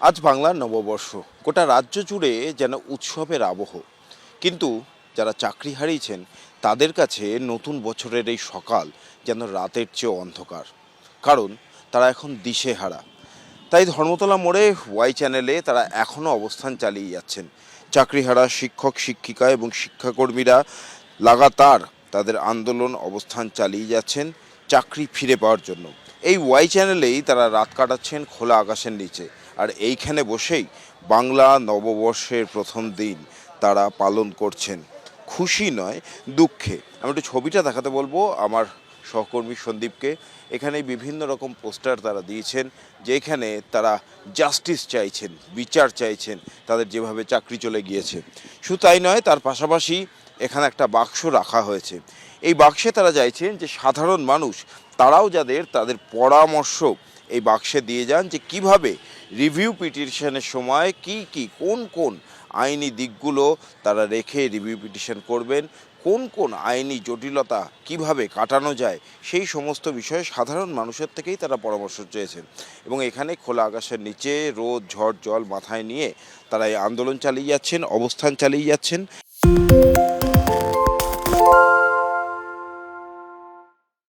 আজ বাংলার নববর্ষ, গোটা রাজ্য জুড়ে যেন উৎসবের আবহ। কিন্তু যারা চাকরি হারিয়েছেন তাদের কাছে নতুন বছরের এই সকাল যেন রাতের চেয়েও অন্ধকার। কারণ তারা এখন দিশেহারা। তাই ধর্মতলা মোড়ে ওয়াই চ্যানেলে তারা এখনও অবস্থান চালিয়ে যাচ্ছেন। চাকরিহারা শিক্ষক শিক্ষিকা এবং শিক্ষাকর্মীরা লাগাতার তাদের আন্দোলন অবস্থান চালিয়ে যাচ্ছেন চাকরি ফিরে পাওয়ার জন্য। এই ওয়াই চ্যানেলেই তারা রাত কাটাচ্ছেন খোলা আকাশের নিচে। আর এইখানে বসেই বাংলা নববর্ষের প্রথম দিন তারা পালন করছেন খুশি নয়, দুঃখে। আমি একটু ছবিটা দেখাতে বলবো আমার সহকর্মী সন্দীপকে। এখানে বিভিন্ন রকম পোস্টার তারা দিয়েছেন, যেখানে তারা জাস্টিস চাইছেন, বিচার চাইছেন তাদের যেভাবে চাকরি চলে গিয়েছে। শুধু তাই নয়, তার পাশাপাশি এখানে একটা বাক্স রাখা হয়েছে। এই বাক্সে তারা চাইছেন যে সাধারণ মানুষ তারাও তাদের পরামর্শ এই বাক্সে দিয়ে যান, যে কিভাবে রিভিউ পিটিশনের সময় কোন কোন আইনি দিকগুলো তারা রেখে রিভিউ পিটিশন করবেন, কোন কোন আইনি জটিলতা কিভাবে কাটানো যায়, সেই সমস্ত বিষয়ে সাধারণ মানুষের থেকেই তারা পরামর্শ চেয়েছেন। এবং এখানে খোলা আকাশের নিচে রোদ ঝড় জল মাথায় নিয়ে তারা এই আন্দোলন চালিয়ে যাচ্ছেন, অবস্থান চালিয়ে যাচ্ছেন।